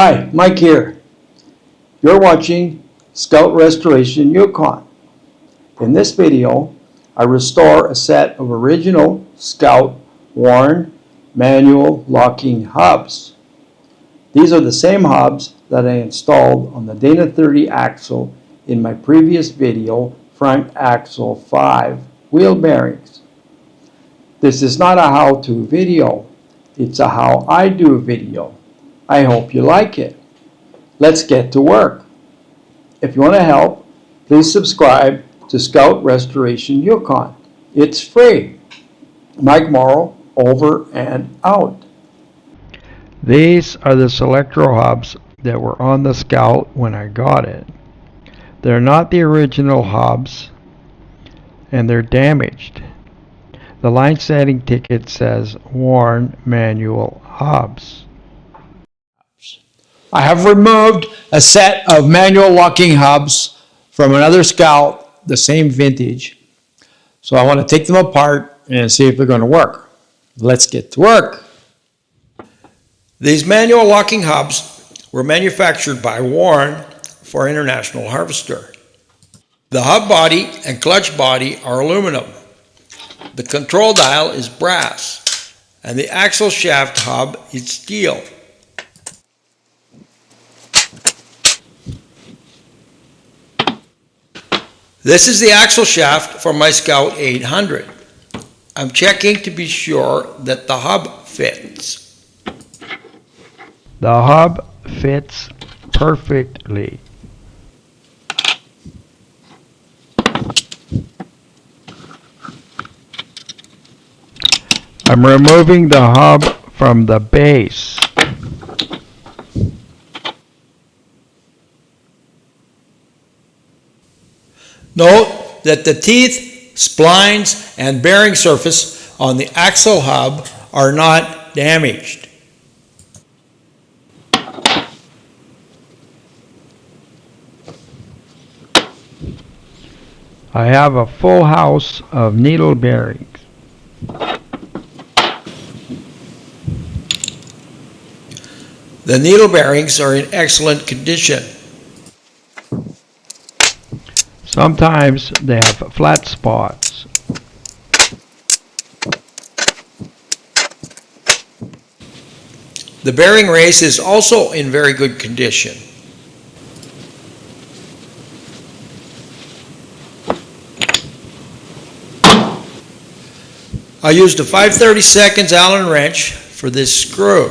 Hi, Mike here. You're watching Scout Restoration Yukon. In this video, I restore a set of original Scout worn manual locking hubs. These are the same hubs that I installed on the Dana 30 axle in my previous video, front axle 5 wheel bearings. This is not a how-to video, it's a how I do video. I hope you like it. Let's get to work. If you want to help, please subscribe to Scout Restoration Yukon. It's free. Mike Morrow, over and out. These are the selectro hubs that were on the Scout when I got it. They're not the original hubs, and they're damaged. The line setting ticket says worn manual hubs. I have removed a set of manual locking hubs from another Scout, the same vintage. So I want to take them apart and see if they're going to work. Let's get to work. These manual locking hubs were manufactured by Warren for International Harvester. The hub body and clutch body are aluminum. The control dial is brass, and the axle shaft hub is steel. This is the axle shaft for my Scout 800. I'm checking to be sure that the hub fits. The hub fits perfectly. I'm removing the hub from the base. Note that the teeth, splines, and bearing surface on the axle hub are not damaged. I have a full house of needle bearings. The needle bearings are in excellent condition. Sometimes they have flat spots. The bearing race is also in very good condition. I used a 5/32 Allen wrench for this screw.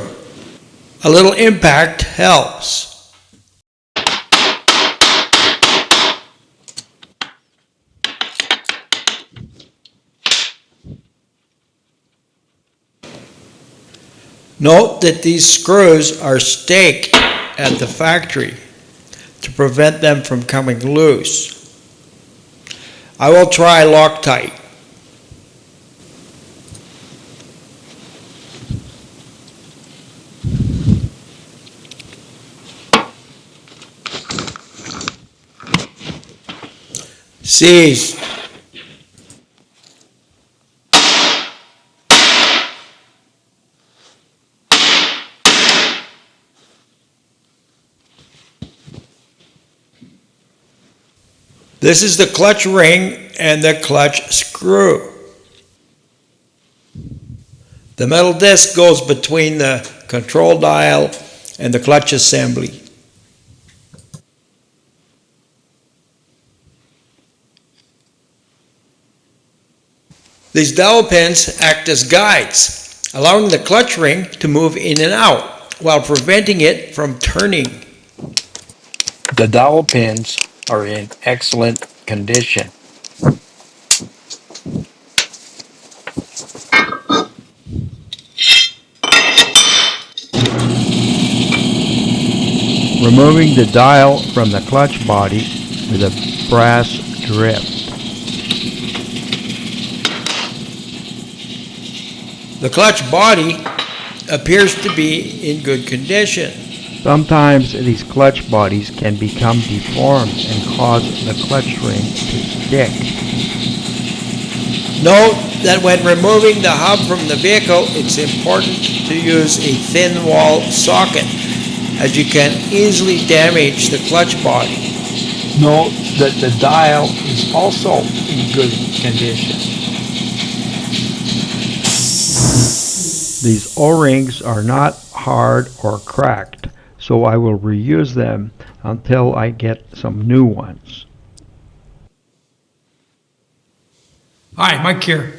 A little impact helps. Note that these screws are staked at the factory to prevent them from coming loose. I will try Loctite. Seized. This is the clutch ring and the clutch screw. The metal disc goes between the control dial and the clutch assembly. These dowel pins act as guides, allowing the clutch ring to move in and out while preventing it from turning. The dowel pins are in excellent condition. Removing the dial from the clutch body with a brass grip. The clutch body appears to be in good condition. Sometimes these clutch bodies can become deformed and cause the clutch ring to stick. Note that when removing the hub from the vehicle, it's important to use a thin wall socket as you can easily damage the clutch body. Note that the dial is also in good condition. These O-rings are not hard or cracked, so I will reuse them until I get some new ones. Hi, Mike here.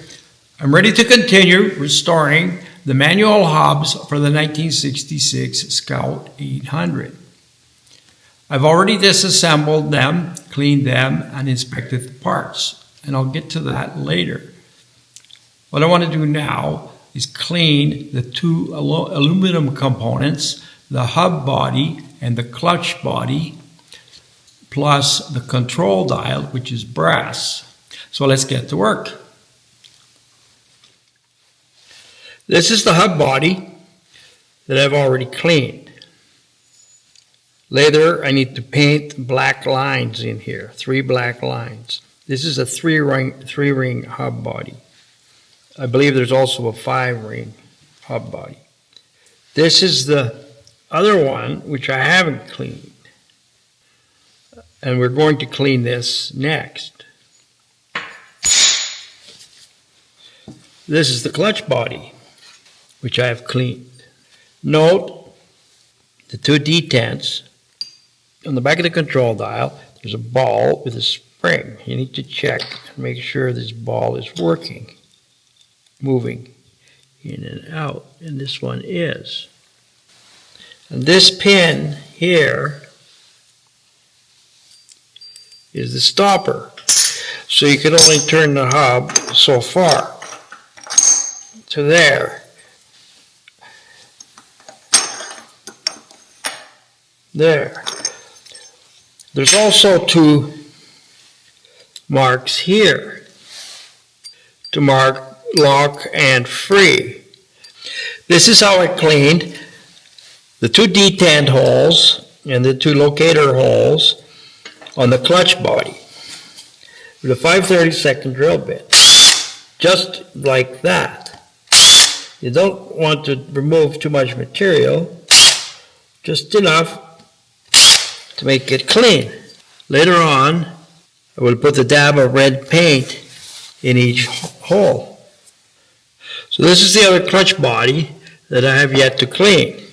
I'm ready to continue restoring the manual hubs for the 1966 Scout 800. I've already disassembled them, cleaned them, and inspected the parts, and I'll get to that later. What I want to do now is clean the two aluminum components, the hub body and the clutch body, plus the control dial, which is brass. So let's get to work. This is the hub body that I've already cleaned. Later, I need to paint black lines in here, 3 black lines. This is a three ring hub body. I believe there's also a 5-ring hub body. This is the other one, which I haven't cleaned. And we're going to clean this next. This is the clutch body, which I have cleaned. Note the 2 detents. On the back of the control dial, there's a ball with a spring. You need to check and make sure this ball is working, moving in and out, and this one is. And this pin here is the stopper. So you can only turn the hub so far, to there. There. There's also 2 marks here to mark lock and free. This is how I cleaned the 2 detent holes and the 2 locator holes on the clutch body with a 5/32 drill bit, just like that. You don't want to remove too much material, just enough to make it clean. Later on, I will put the dab of red paint in each hole. So this is the other clutch body that I have yet to clean.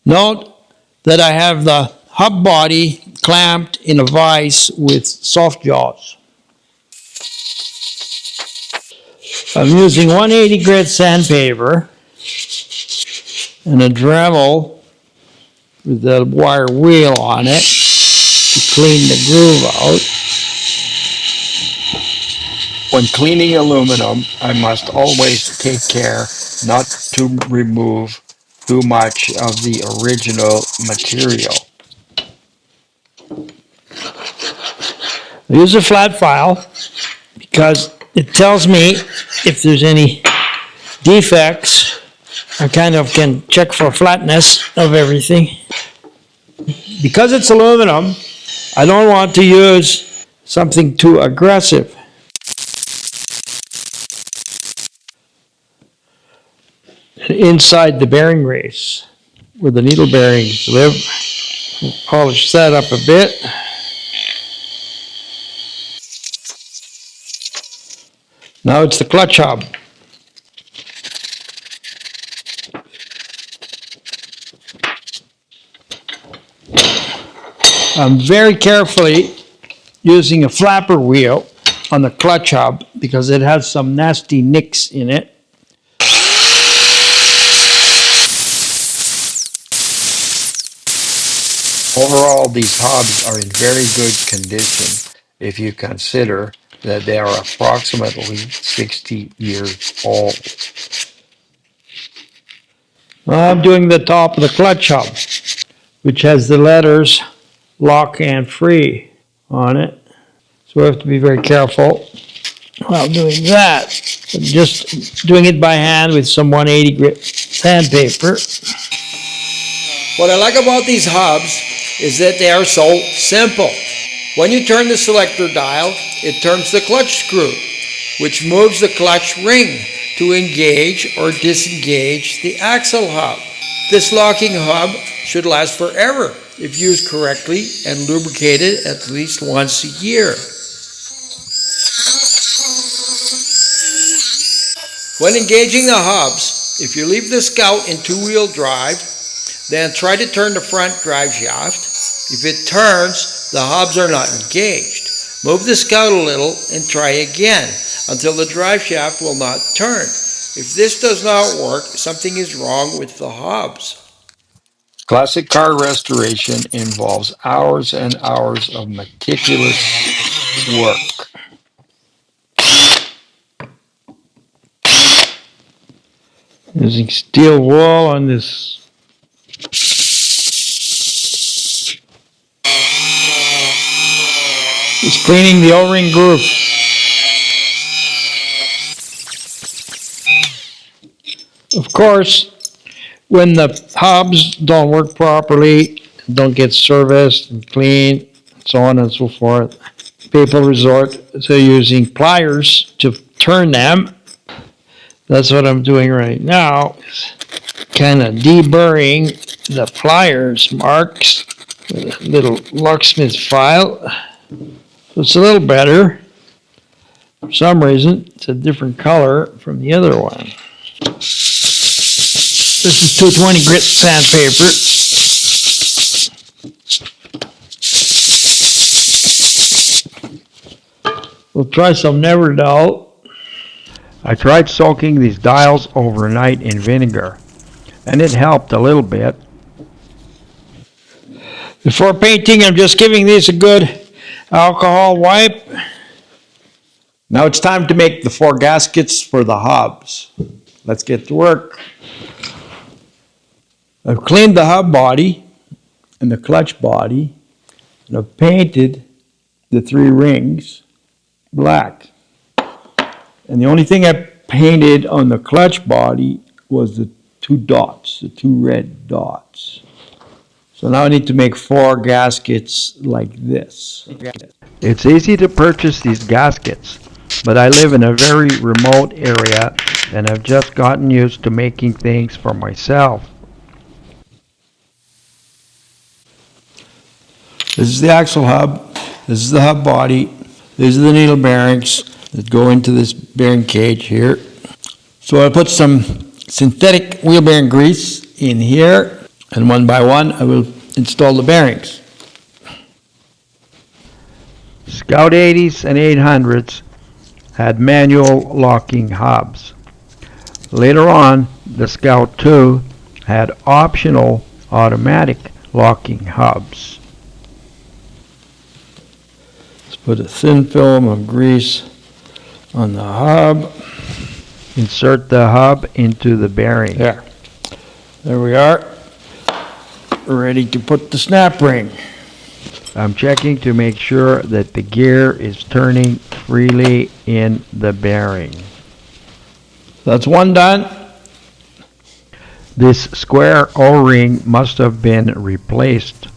Note that I have the hub body clamped in a vise with soft jaws. I'm using 180 grit sandpaper and a Dremel with a wire wheel on it to clean the groove out. When cleaning aluminum, I must always take care not to remove too much of the original material. I use a flat file because it tells me if there's any defects. I kind of can check for flatness of everything. Because it's aluminum, I don't want to use something too aggressive. Inside the bearing race, where the needle bearings live, polish that up a bit. Now it's the clutch hub. I'm very carefully using a flapper wheel on the clutch hub because it has some nasty nicks in it. Overall, these hubs are in very good condition if you consider that they are approximately 60 years old. I'm doing the top of the clutch hub, which has the letters lock and free on it. So we have to be very careful while doing that. I'm just doing it by hand with some 180 grit sandpaper. What I like about these hubs is that they are so simple. When you turn the selector dial, it turns the clutch screw, which moves the clutch ring to engage or disengage the axle hub. This locking hub should last forever if used correctly and lubricated at least once a year. When engaging the hubs, if you leave the Scout in two-wheel drive, then try to turn the front drive shaft. If it turns, the hubs are not engaged. Move the Scout a little and try again until the drive shaft will not turn. If this does not work, something is wrong with the hubs. Classic car restoration involves hours and hours of meticulous work. Using steel wool on this is cleaning the O-ring groove. Of course, when the hubs don't work properly, don't get serviced and cleaned, so on and so forth, people resort to using pliers to turn them. That's what I'm doing right now, is kind of deburring the pliers marks with a little locksmith file. So it's a little better. For some reason, it's a different color from the other one. This is 220 grit sandpaper. We'll try some Never Dull. I tried soaking these dials overnight in vinegar, and it helped a little bit. Before painting, I'm just giving these a good alcohol wipe. Now it's time to make the 4 gaskets for the hubs. Let's get to work. I've cleaned the hub body and the clutch body, and I've painted the 3 rings black. And the only thing I painted on the clutch body was the 2 dots, the 2 red dots. So now I need to make 4 gaskets like this. It's easy to purchase these gaskets, but I live in a very remote area and I've just gotten used to making things for myself. This is the axle hub, this is the hub body, these are the needle bearings that go into this bearing cage here. So I put some synthetic wheel bearing grease in here, and one by one I will install the bearings. Scout 80s and 800s had manual locking hubs. Later on, the Scout 2 had optional automatic locking hubs. Put a thin film of grease on the hub. Insert the hub into the bearing. There we are. We're ready to put the snap ring. I'm checking to make sure that the gear is turning freely in the bearing. That's one done. This square O-ring must have been replaced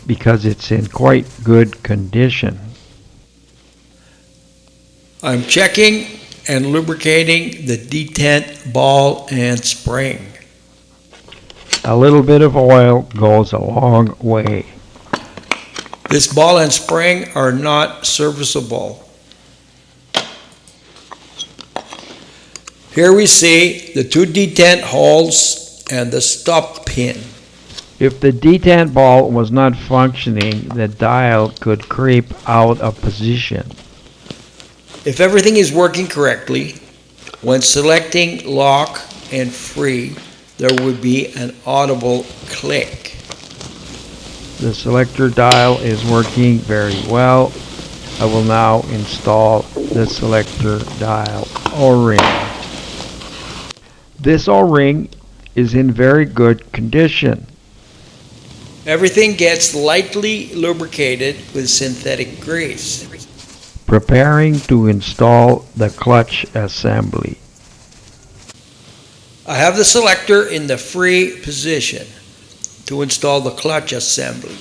because it's in quite good condition. I'm checking and lubricating the detent ball and spring. A little bit of oil goes a long way. This ball and spring are not serviceable. Here we see the 2 detent holes and the stop pin. If the detent ball was not functioning, the dial could creep out of position. If everything is working correctly, when selecting lock and free, there would be an audible click. The selector dial is working very well. I will now install the selector dial O-ring. This O-ring is in very good condition. Everything gets lightly lubricated with synthetic grease. Preparing to install the clutch assembly. I have the selector in the free position to install the clutch assembly.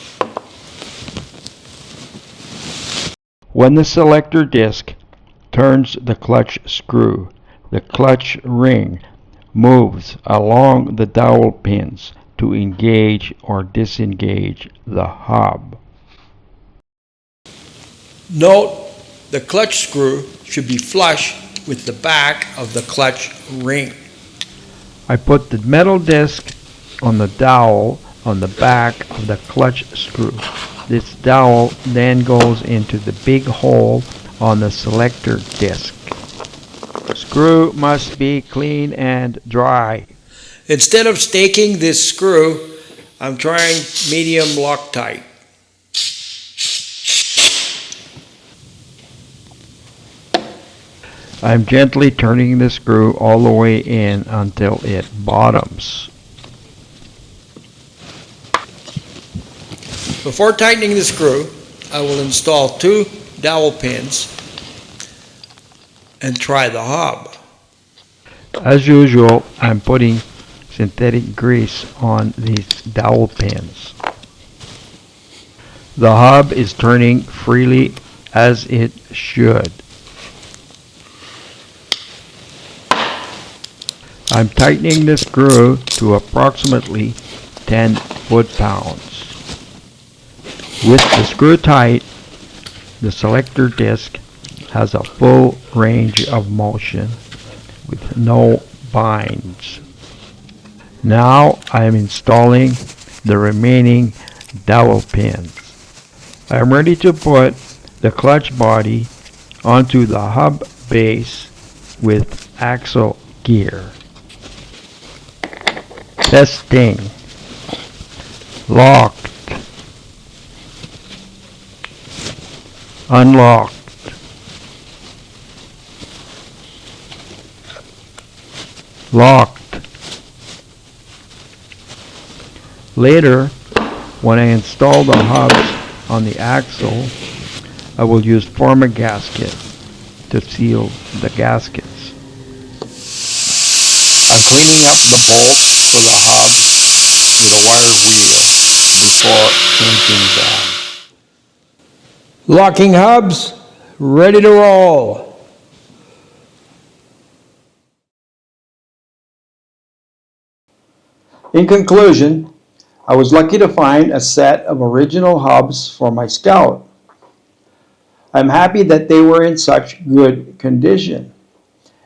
When the selector disc turns the clutch screw, the clutch ring moves along the dowel pins to engage or disengage the hub. Note, the clutch screw should be flush with the back of the clutch ring. I put the metal disc on the dowel on the back of the clutch screw. This dowel then goes into the big hole on the selector disc. Screw must be clean and dry. Instead of staking this screw, I'm trying medium Loctite. I'm gently turning the screw all the way in until it bottoms. Before tightening the screw, I will install 2 dowel pins and try the hub. As usual, I'm putting synthetic grease on these dowel pins. The hub is turning freely as it should. I'm tightening the screw to approximately 10 foot-pounds. With the screw tight, the selector disc has a full range of motion with no binds. Now I am installing the remaining dowel pins. I am ready to put the clutch body onto the hub base with axle gear. Testing. Locked. Unlocked. Locked. Later, when I install the hubs on the axle, I will use form a gasket to seal the gaskets. I'm cleaning up the bolts for the hubs with a wire wheel before clinching them. Locking hubs, ready to roll. In conclusion, I was lucky to find a set of original hubs for my Scout. I'm happy that they were in such good condition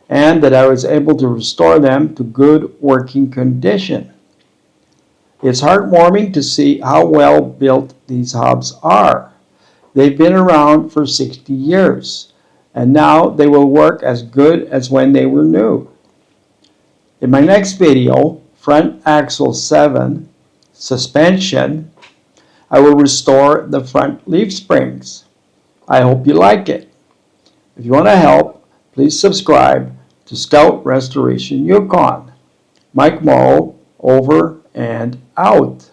and that I was able to restore them to good working condition. It's heartwarming to see how well built these hubs are. They've been around for 60 years, and now they will work as good as when they were new. In my next video, Front Axle 7, Suspension, I will restore the front leaf springs. I hope you like it. If you want to help, please subscribe to Scout Restoration Yukon. Mike Morrow, over and out.